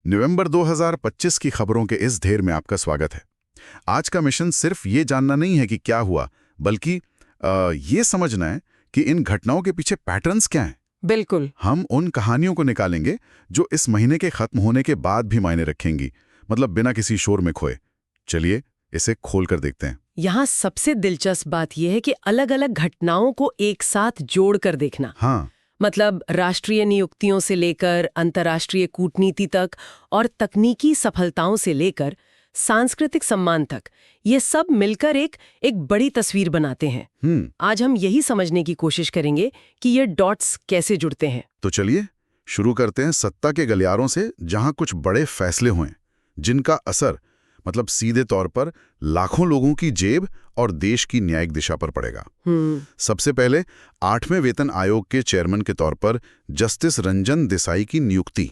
नवंबर 2025 की खबरों के इस ढेर में आपका स्वागत है। आज का मिशन सिर्फ ये जानना नहीं है कि क्या हुआ, बल्कि ये समझना है कि इन घटनाओं के पीछे पैटर्न्स क्या हैं। बिल्कुल। हम उन कहानियों को निकालेंगे जो इस महीने के खत्म होने के बाद भी मायने रखेंगी, मतलब बिना किसी शोर में खोए। चलिए इसे खोल कर देखते हैं। यहाँ सबसे दिलचस्प बात यह है कि अलग अलग घटनाओं को एक साथ जोड़कर देखना। हाँ, मतलब राष्ट्रीय नियुक्तियों से लेकर अंतर्राष्ट्रीय कूटनीति तक और तकनीकी सफलताओं से लेकर सांस्कृतिक सम्मान तक, ये सब मिलकर एक बड़ी तस्वीर बनाते हैं। आज हम यही समझने की कोशिश करेंगे कि ये डॉट्स कैसे जुड़ते हैं। तो चलिए शुरू करते हैं सत्ता के गलियारों से, जहां कुछ बड़े फैसले हुए जिनका असर मतलब सीधे तौर पर लाखों लोगों की जेब और देश की न्यायिक दिशा पर पड़ेगा। सबसे पहले 8वें वेतन आयोग के चेयरमैन के तौर पर जस्टिस रंजन देसाई की नियुक्ति।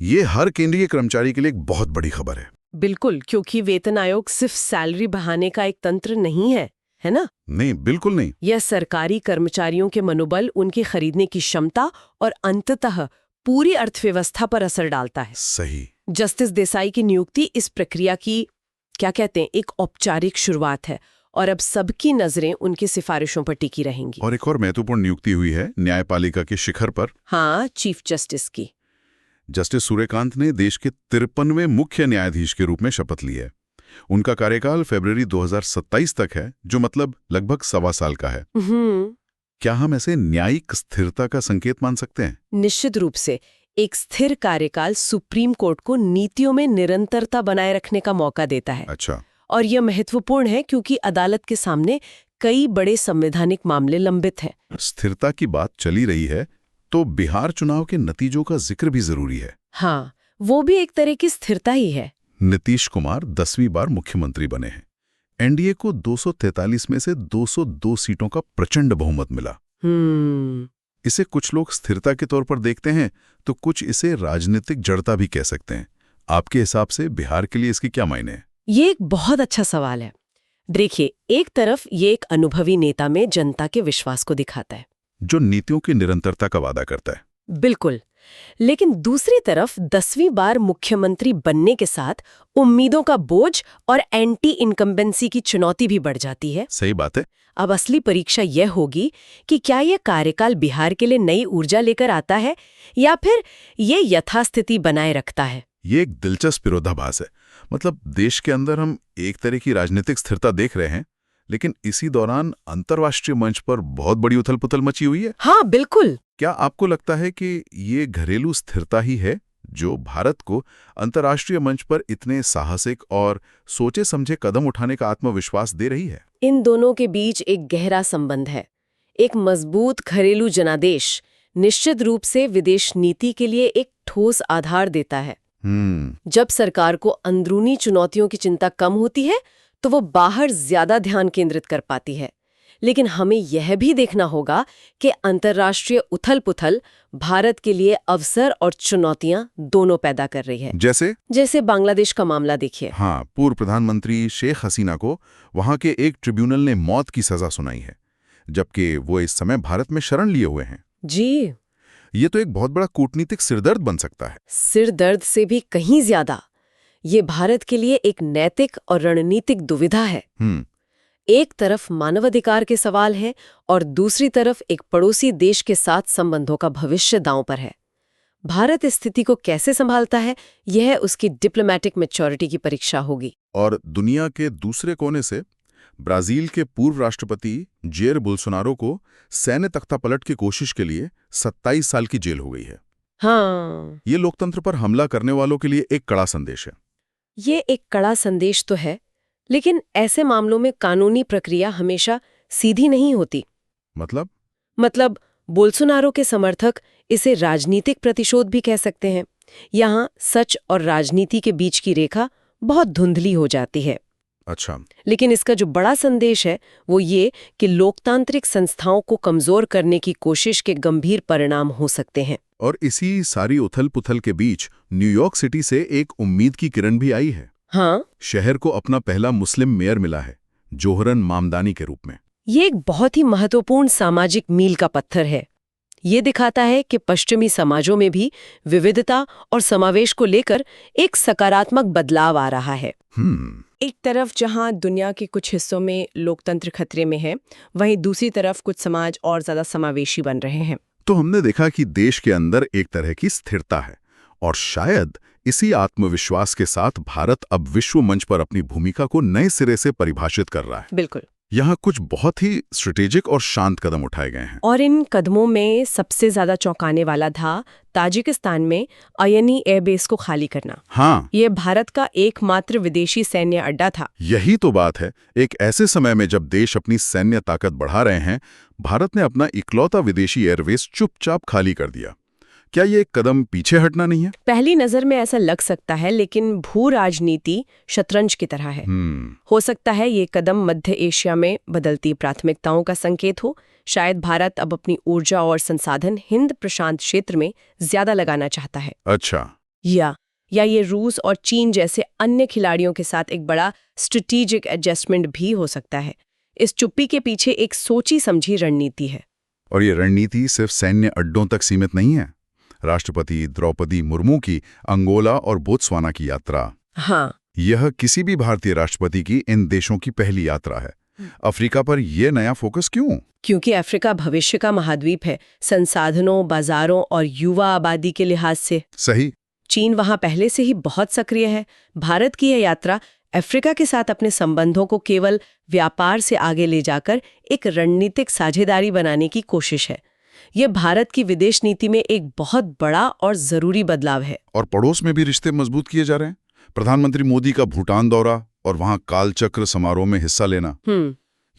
ये हर केंद्रीय कर्मचारी के लिए एक बहुत बड़ी खबर है। बिल्कुल, क्योंकि वेतन आयोग सिर्फ सैलरी बढ़ाने का एक तंत्र नहीं है ना? नहीं, बिल्कुल नहीं। यह सरकारी कर्मचारियों के मनोबल, उनकी खरीदने की क्षमता और अंततः पूरी अर्थव्यवस्था पर असर डालता है। सही। जस्टिस देसाई की नियुक्ति इस प्रक्रिया की क्या कहते हैं, एक औपचारिक शुरुआत है और अब सबकी नजरें उनकी सिफारिशों पर टिकी रहेंगी। और एक और महत्वपूर्ण नियुक्ति हुई है न्यायपालिका के शिखर पर। हाँ, चीफ जस्टिस की। जस्टिस सूर्यकांत ने देश के 53वें मुख्य न्यायाधीश के रूप में शपथ ली है। उनका कार्यकाल फरवरी 2027 तक है, जो मतलब लगभग 1.25 साल का है। क्या हम ऐसे न्यायिक स्थिरता का संकेत मान सकते हैं? निश्चित रूप से। एक स्थिर कार्यकाल सुप्रीम कोर्ट को नीतियों में निरंतरता बनाए रखने का मौका देता है। अच्छा। और यह महत्वपूर्ण है क्योंकि अदालत के सामने कई बड़े संवैधानिक मामले लंबित हैं। स्थिरता की बात चली रही है तो बिहार चुनाव के नतीजों का जिक्र भी जरूरी है। हाँ, वो भी एक तरह की स्थिरता ही है। नीतीश कुमार 10वीं बार मुख्यमंत्री बने हैं। एनडीए को 243 में से 202 सीटों का प्रचंड बहुमत मिला। इसे कुछ लोग स्थिरता के तौर पर देखते हैं तो कुछ इसे राजनीतिक जड़ता भी कह सकते हैं। आपके हिसाब से बिहार के लिए इसकी क्या मायने हैं? ये एक बहुत अच्छा सवाल है। देखिए, एक तरफ ये एक अनुभवी नेता में जनता के विश्वास को दिखाता है, जो नीतियों की निरंतरता का वादा करता है। बिल्कुल। लेकिन दूसरी तरफ 10वीं बार मुख्यमंत्री बनने के साथ उम्मीदों का बोझ और एंटी इनकम्बेंसी की चुनौती भी बढ़ जाती है। सही बात है। अब असली परीक्षा यह होगी कि क्या यह कार्यकाल बिहार के लिए नई ऊर्जा लेकर आता है या फिर ये यथास्थिति बनाए रखता है। ये एक दिलचस्प विरोधाभास है। मतलब देश के अंदर हम एक तरह की राजनीतिक स्थिरता देख रहे हैं, लेकिन इसी दौरान अंतर्राष्ट्रीय मंच पर बहुत बड़ी उथल-पुथल मची हुई है। हाँ, बिल्कुल। क्या आपको लगता है कि ये घरेलू स्थिरता ही है जो भारत को अंतर्राष्ट्रीय मंच पर इतने साहसिक और सोचे समझे कदम उठाने का आत्मविश्वास दे रही है? इन दोनों के बीच एक गहरा संबंध है। एक मजबूत घरेलू जनादेश निश्चित रूप से विदेश नीति के लिए एक ठोस आधार देता है। जब सरकार को अंदरूनी चुनौतियों की चिंता कम होती है तो वो बाहर ज्यादा ध्यान केंद्रित कर पाती है। लेकिन हमें यह भी देखना होगा कि अंतर्राष्ट्रीय उथल-पुथल भारत के लिए अवसर और चुनौतियां दोनों पैदा कर रही है। जैसे बांग्लादेश का मामला देखिए। हाँ, पूर्व प्रधानमंत्री शेख हसीना को वहां के एक ट्रिब्यूनल ने मौत की सजा सुनाई है, जबकि वो इस समय भारत में शरण लिए हुए हैं। जी, ये तो एक बहुत बड़ा कूटनीतिक सिरदर्द बन सकता है। सिरदर्द से भी कहीं ज्यादा ये भारत के लिए एक नैतिक और रणनीतिक दुविधा है। एक तरफ मानवाधिकार के सवाल है और दूसरी तरफ एक पड़ोसी देश के साथ संबंधों का भविष्य दांव पर है। भारत इस स्थिति को कैसे संभालता है, यह उसकी डिप्लोमैटिक मैच्योरिटी की परीक्षा होगी। और दुनिया के दूसरे कोने से ब्राजील के पूर्व राष्ट्रपति जेयर बोल्सोनारो को सैन्य तख्तापलट की कोशिश के लिए 27 साल की जेल हो गई है। हाँ, ये लोकतंत्र पर हमला करने वालों के लिए एक कड़ा संदेश है। ये एक कड़ा संदेश तो है, लेकिन ऐसे मामलों में कानूनी प्रक्रिया हमेशा सीधी नहीं होती। मतलब बोल्सोनारो के समर्थक इसे राजनीतिक प्रतिशोध भी कह सकते हैं। यहाँ सच और राजनीति के बीच की रेखा बहुत धुंधली हो जाती है। अच्छा। लेकिन इसका जो बड़ा संदेश है वो ये कि लोकतांत्रिक संस्थाओं को कमजोर करने की कोशिश के गंभीर परिणाम हो सकते हैं। और इसी सारी उथल-पुथल के बीच न्यूयॉर्क सिटी से एक उम्मीद की किरण भी आई है। हाँ, शहर को अपना पहला मुस्लिम मेयर मिला है, जोहरन मामदानी के रूप में। ये एक बहुत ही महत्वपूर्ण सामाजिक मील का पत्थर है। ये दिखाता है कि पश्चिमी समाजों में भी विविधता और समावेश को लेकर एक सकारात्मक बदलाव आ रहा है। एक तरफ जहां दुनिया के कुछ हिस्सों में लोकतंत्र खतरे में है, वहीं दूसरी तरफ कुछ समाज और ज्यादा समावेशी बन रहे हैं। तो हमने देखा कि देश के अंदर एक तरह की स्थिरता है, और शायद इसी आत्मविश्वास के साथ भारत अब विश्व मंच पर अपनी भूमिका को नए सिरे से परिभाषित कर रहा है। बिल्कुल। यहाँ कुछ बहुत ही स्ट्रेटेजिक और शांत कदम उठाए गए हैं। और इन कदमों में सबसे ज्यादा चौंकाने वाला था ताजिकिस्तान में अयनी एयरबेस को खाली करना। हाँ, ये भारत का एकमात्र विदेशी सैन्य अड्डा था। यही तो बात है। एक ऐसे समय में जब देश अपनी सैन्य ताकत बढ़ा रहे हैं, भारत ने अपना इकलौता विदेशी एयरबेस चुपचाप खाली कर दिया। क्या ये एक कदम पीछे हटना नहीं है? पहली नजर में ऐसा लग सकता है, लेकिन भू राजनीति शतरंज की तरह है। हो सकता है ये कदम मध्य एशिया में बदलती प्राथमिकताओं का संकेत हो। शायद भारत अब अपनी ऊर्जा और संसाधन हिंद प्रशांत क्षेत्र में ज्यादा लगाना चाहता है। अच्छा। या ये रूस और चीन जैसे अन्य खिलाड़ियों के साथ एक बड़ा स्ट्रेटेजिक एडजस्टमेंट भी हो सकता है। इस चुप्पी के पीछे एक सोची समझी रणनीति है। और ये रणनीति सिर्फ सैन्य अड्डों तक सीमित नहीं है। राष्ट्रपति द्रौपदी मुर्मू की अंगोला और बोत्सवाना की यात्रा, हाँ, यह किसी भी भारतीय राष्ट्रपति की इन देशों की पहली यात्रा है। अफ्रीका पर यह नया फोकस क्यों? क्योंकि अफ्रीका भविष्य का महाद्वीप है, संसाधनों, बाजारों और युवा आबादी के लिहाज से। सही। चीन वहां पहले से ही बहुत सक्रिय है। भारत की यह यात्रा अफ्रीका के साथ अपने संबंधों को केवल व्यापार से आगे ले जाकर एक रणनीतिक साझेदारी बनाने की कोशिश है। यह भारत की विदेश नीति में एक बहुत बड़ा और जरूरी बदलाव है। और पड़ोस में भी रिश्ते मजबूत किए जा रहे हैं। प्रधानमंत्री मोदी का भूटान दौरा और वहां कालचक्र समारोह में हिस्सा लेना,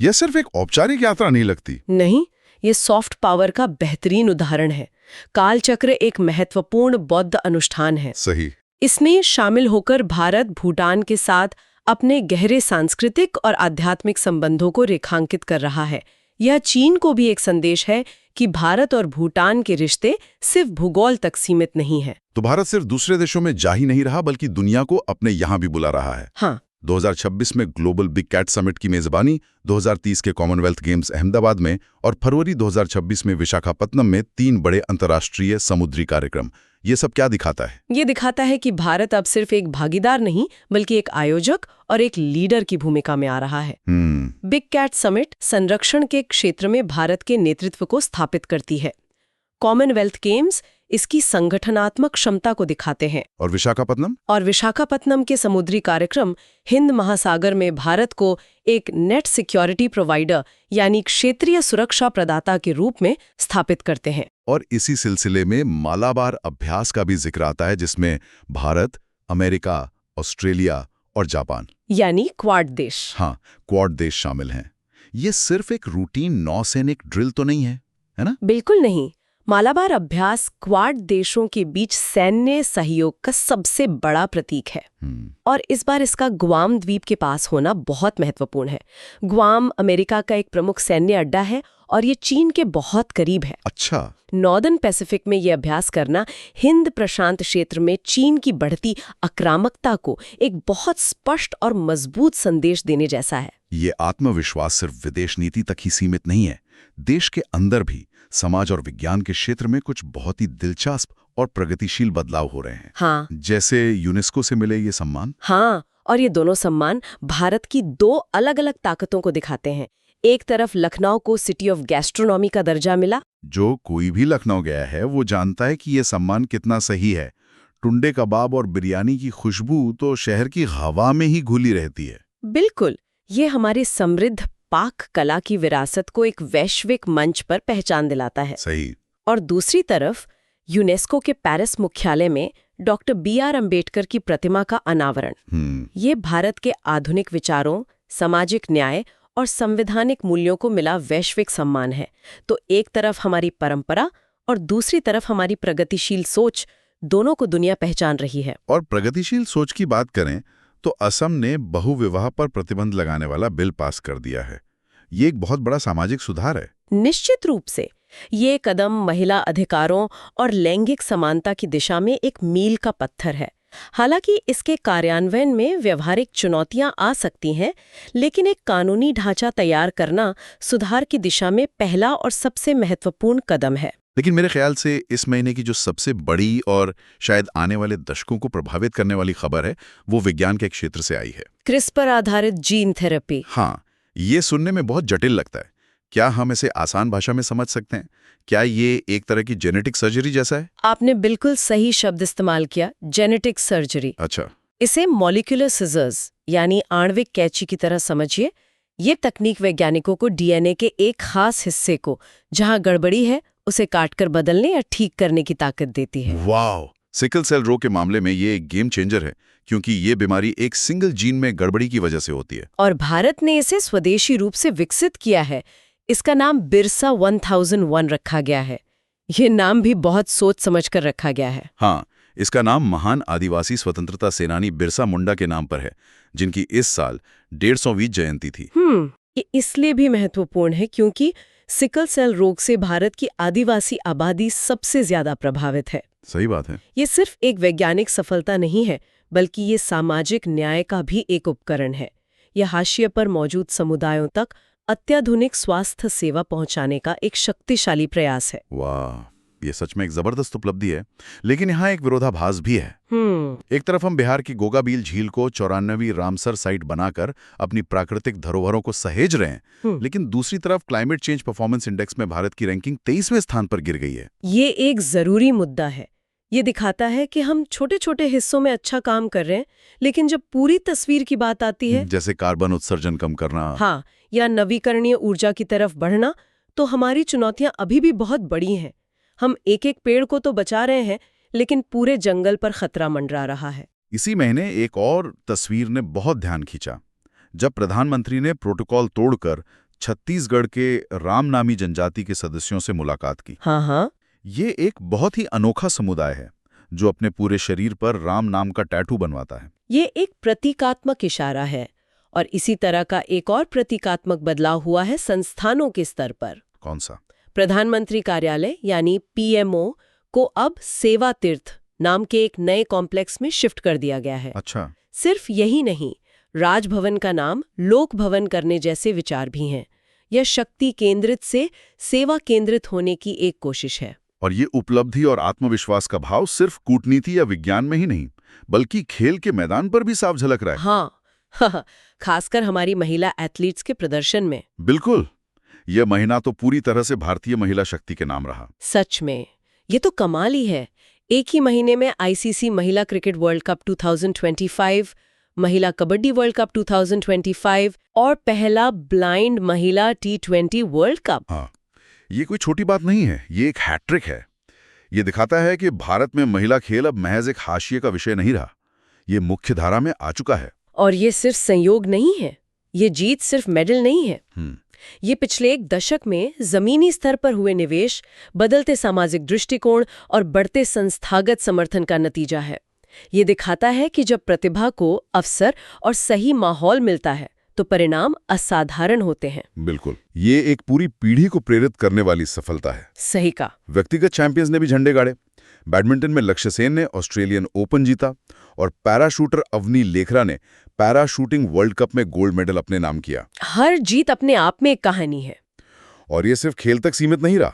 यह सिर्फ एक औपचारिक यात्रा नहीं लगती। नहीं, ये सॉफ्ट पावर का बेहतरीन उदाहरण है। कालचक्र एक महत्वपूर्ण बौद्ध अनुष्ठान है। सही। इसमें शामिल होकर भारत भूटान के साथ अपने गहरे सांस्कृतिक और आध्यात्मिक संबंधों को रेखांकित कर रहा है। यह चीन को भी एक संदेश है कि भारत और भूटान के रिश्ते सिर्फ भूगोल तक सीमित नहीं है। तो भारत सिर्फ दूसरे देशों में जा ही नहीं रहा, बल्कि दुनिया को अपने यहाँ भी बुला रहा है। हाँ। 2026 में ग्लोबल बिग कैट समिट की मेजबानी, 2030 के कॉमनवेल्थ गेम्स अहमदाबाद में और फरवरी 2026 में विशाखापत्तनम में 3 बड़े अंतर्राष्ट्रीय समुद्री कार्यक्रम। ये सब क्या दिखाता है? ये दिखाता है कि भारत अब सिर्फ एक भागीदार नहीं, बल्कि एक आयोजक और एक लीडर की भूमिका में आ रहा है। बिग कैट समिट संरक्षण के क्षेत्र में भारत के नेतृत्व को स्थापित करती है। कॉमनवेल्थ गेम्स इसकी संगठनात्मक क्षमता को दिखाते हैं। और विशाखापत्तनम के समुद्री कार्यक्रम हिंद महासागर में भारत को एक नेट सिक्योरिटी प्रोवाइडर यानी क्षेत्रीय सुरक्षा प्रदाता के रूप में स्थापित करते हैं। और इसी सिलसिले में मालाबार अभ्यास का भी जिक्र आता है, जिसमें भारत, अमेरिका, ऑस्ट्रेलिया और जापान यानी क्वाड देश, हाँ, क्वाड देश शामिल हैं। ये सिर्फ एक रूटीन नौसैनिक ड्रिल तो नहीं है ना? बिल्कुल नहीं। मालाबार अभ्यास क्वाड देशों के बीच सैन्य सहयोग का सबसे बड़ा प्रतीक है। और इस बार इसका गुआम द्वीप के पास होना बहुत महत्वपूर्ण है। गुआम अमेरिका का एक प्रमुख सैन्य अड्डा है और ये चीन के बहुत करीब है। अच्छा। नॉर्दर्न पैसिफिक में ये अभ्यास करना हिंद प्रशांत क्षेत्र में चीन की बढ़ती आक्रामकता को एक बहुत स्पष्ट और मजबूत संदेश देने जैसा है। ये आत्मविश्वास सिर्फ विदेश नीति तक ही सीमित नहीं है। देश के अंदर भी समाज और विज्ञान के क्षेत्र में कुछ बहुत ही दिलचस्प और प्रगतिशील बदलाव हो रहे हैं। हाँ। जैसे यूनेस्को से मिले ये सम्मान। हाँ, और ये दोनों सम्मान भारत की 2 अलग-अलग ताकतों को दिखाते हैं। एक तरफ लखनऊ को सिटी ऑफ गैस्ट्रोनॉमी का दर्जा मिला। जो कोई भी लखनऊ गया है वो जानता है कि ये सम्मान कितना सही है। टुंडे कबाब और बिरयानी की खुशबू तो शहर की हवा में ही घुली रहती है। बिल्कुल, ये हमारे समृद्ध पाक कला की विरासत को एक वैश्विक मंच पर पहचान दिलाता है। सही। और दूसरी तरफ यूनेस्को के पेरिस मुख्यालय में डॉक्टर BR अम्बेडकर की प्रतिमा का अनावरण, ये भारत के आधुनिक विचारों, सामाजिक न्याय और संवैधानिक मूल्यों को मिला वैश्विक सम्मान है। तो एक तरफ हमारी परंपरा और दूसरी तरफ हमारी प्रगतिशील सोच, दोनों को दुनिया पहचान रही है। और प्रगतिशील सोच की बात करें तो असम ने बहुविवाह पर प्रतिबंध लगाने वाला बिल पास कर दिया है। ये एक बहुत बड़ा सामाजिक सुधार है। निश्चित रूप से ये कदम महिला अधिकारों और लैंगिक समानता की दिशा में एक मील का पत्थर है। हालांकि इसके कार्यान्वयन में व्यवहारिक चुनौतियां आ सकती हैं, लेकिन एक कानूनी ढांचा तैयार करना सुधार की दिशा में पहला और सबसे महत्वपूर्ण कदम है। लेकिन मेरे ख्याल से इस महीने की जो सबसे बड़ी और शायद आने वाले दशकों को प्रभावित करने वाली खबर है वो विज्ञान के क्षेत्र से आई है। क्रिस्पर आधारित जीन थेरेपी। हाँ, ये सुनने में बहुत जटिल लगता है। क्या हम इसे आसान भाषा में समझ सकते हैं? क्या ये एक तरह की जेनेटिक सर्जरी जैसा है? आपने बिल्कुल सही शब्द इस्तेमाल किया, जेनेटिक सर्जरी। अच्छा। इसे मॉलिक्यूलर सिजर्स यानी आणविक कैंची की तरह समझिए। ये तकनीक वैज्ञानिकों को डीएनए के एक खास हिस्से को जहां गड़बड़ी है उसे काटकर बदलने या ठीक करने की ताकत देती है। वाह! सिकल सेल रोग के मामले में ये एक गेम चेंजर है, क्योंकि ये बीमारी एक सिंगल जीन में गड़बड़ी की वजह से होती है। और भारत ने इसे स्वदेशी रूप से विकसित किया है। इसका नाम बिरसा 1001 रखा गया है। ये नाम भी बहुत सोच समझकर रखा गया है। हाँ, इसका नाम महान आदिवासी स्वतंत्रता सेनानी बिरसा मुंडा के नाम पर है, जिनकी इस साल 150वीं जयंती थी। ये इसलिए भी महत्वपूर्ण है क्योंकि सिकल सेल रोग से भारत की आदिवासी आबादी सबसे ज्यादा प्रभावित है। सही बात है। ये सिर्फ एक वैज्ञानिक सफलता नहीं है, बल्कि ये सामाजिक न्याय का भी एक उपकरण है। यह हाशिए पर मौजूद समुदायों तक अत्याधुनिक स्वास्थ्य सेवा पहुंचाने का एक शक्तिशाली प्रयास है। वाह, ये सच में एक जबरदस्त उपलब्धि है। लेकिन यहाँ एक विरोधाभास भी है। एक तरफ हम बिहार की गोगाबील झील को 94वीं रामसर साइट बनाकर अपनी प्राकृतिक धरोहरों को सहेज रहे हैं, लेकिन दूसरी तरफ क्लाइमेट चेंज परफॉर्मेंस इंडेक्स में भारत की रैंकिंग 23वें स्थान पर गिर गई है। ये एक जरूरी मुद्दा है। ये दिखाता है कि हम छोटे छोटे हिस्सों में अच्छा काम कर रहे हैं, लेकिन जब पूरी तस्वीर की बात आती है, जैसे कार्बन उत्सर्जन कम करना, हाँ, या नवीकरणीय ऊर्जा की तरफ बढ़ना, तो हमारी चुनौतियां अभी भी बहुत बड़ी हैं। हम एक एक पेड़ को तो बचा रहे हैं, लेकिन पूरे जंगल पर खतरा मंडरा रहा है। इसी महीने एक और तस्वीर ने बहुत ध्यान खींचा, जब प्रधानमंत्री ने प्रोटोकॉल तोड़कर छत्तीसगढ़ के राम नामी जनजाति के सदस्यों से मुलाकात की। हाँ। ये एक बहुत ही अनोखा समुदाय है जो अपने पूरे शरीर पर राम नाम का टैटू बनवाता है। ये एक प्रतीकात्मक इशारा है, और इसी तरह का एक और प्रतीकात्मक बदलाव हुआ है संस्थानों के स्तर पर। कौन सा? प्रधानमंत्री कार्यालय यानी पीएमओ को अब सेवा तीर्थ नाम के एक नए कॉम्प्लेक्स में शिफ्ट कर दिया गया है। अच्छा। सिर्फ यही नहीं, राजभवन का नाम लोक भवन करने जैसे विचार भी हैं। यह शक्ति केंद्रित से सेवा केंद्रित होने की एक कोशिश है। और ये उपलब्धि और आत्मविश्वास का भाव सिर्फ कूटनीति या विज्ञान में ही नहीं, बल्कि खेल के मैदान पर भी साफ झलक रहा है। हाँ, खासकर हमारी महिला एथलीट्स के प्रदर्शन में। बिल्कुल। यह महीना तो पूरी तरह से भारतीय महिला शक्ति के नाम रहा। सच में, ये तो कमाल ही है। एक ही महीने में आईसीसी महिला क्रिकेट वर्ल्ड कप 2025, महिला कबड्डी वर्ल्ड कप 2025 और पहला ब्लाइंड महिला T20 वर्ल्ड कप। हाँ, ये कोई छोटी बात नहीं है, ये एक हैट्रिक है। ये दिखाता है कि भारत में महिला खेल अब महज एक हाशिए का विषय नहीं रहा, ये मुख्य धारा में आ चुका है। और ये सिर्फ संयोग नहीं है, ये जीत सिर्फ मेडल नहीं है। ये पिछले एक दशक में जमीनी स्तर पर हुए निवेश, बदलते सामाजिक दृष्टिकोण और बढ़ते संस्थागत समर्थन का नतीजा है। ये दिखाता है कि जब प्रतिभा को अवसर और सही माहौल मिलता है तो परिणाम असाधारण होते हैं। बिल्कुल, ये एक पूरी पीढ़ी को प्रेरित करने वाली सफलता है। सही कहा। व्यक्तिगत चैंपियंस ने भी झंडे गाड़े। बैडमिंटन में लक्ष्य सेन ने ऑस्ट्रेलियन ओपन जीता और पैराशूटर अवनी लेखरा ने पैराशूटिंग वर्ल्ड कप में गोल्ड मेडल अपने नाम किया। हर जीत अपने आप में एक कहानी है। और ये सिर्फ खेल तक सीमित नहीं रहा,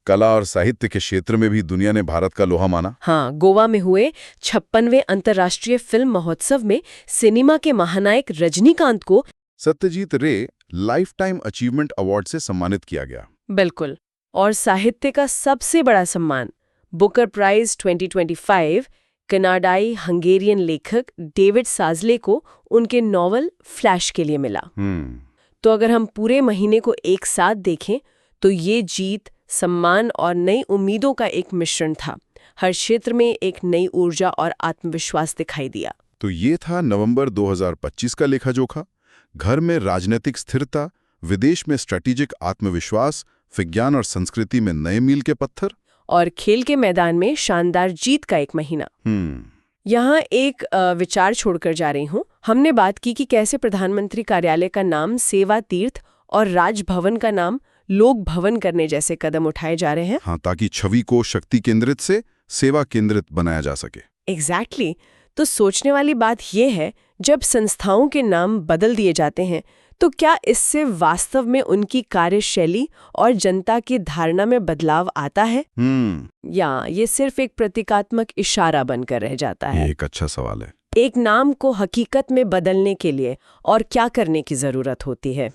कला और साहित्य के क्षेत्र में भी दुनिया ने भारत का लोहा माना। हाँ, गोवा में हुए 56वें अंतर्राष्ट्रीय फिल्म महोत्सव में सिनेमा के महानायक रजनीकांत को सत्यजीत रे लाइफ टाइम अचीवमेंट अवार्ड से सम्मानित किया गया। बिल्कुल। और साहित्य का सबसे बड़ा सम्मान बुकर प्राइज 2025 कनाडाई हंगेरियन लेखक डेविड साजले को उनके नॉवल फ्लैश के लिए मिला। तो अगर हम पूरे महीने को एक साथ देखें तो ये जीत, सम्मान और नई उम्मीदों का एक मिश्रण था। हर क्षेत्र में एक नई ऊर्जा और आत्मविश्वास दिखाई दिया। तो ये था नवंबर 2025 का लेखा जोखा। घर में राजनीतिक स्थिरता, विदेश में स्ट्रेटेजिक आत्मविश्वास, विज्ञान और संस्कृति में नए मील के पत्थर, और खेल के मैदान में शानदार जीत का एक महीना। यहाँ एक विचार छोड़कर जा रही हूँ। हमने बात की कि कैसे प्रधानमंत्री कार्यालय का नाम सेवा तीर्थ और राजभवन का नाम लोक भवन करने जैसे कदम उठाए जा रहे हैं। हाँ, ताकि छवि को शक्ति केंद्रित से सेवा केंद्रित बनाया जा सके। एग्जैक्टली। तो सोचने वाली बात यह है, जब संस्थाओं के नाम बदल दिए जाते हैं तो क्या इससे वास्तव में उनकी कार्यशैली और जनता की धारणा में बदलाव आता है या ये सिर्फ एक प्रतीकात्मक इशारा बनकर रह जाता है? ये एक अच्छा सवाल है। एक नाम को हकीकत में बदलने के लिए और क्या करने की जरूरत होती है?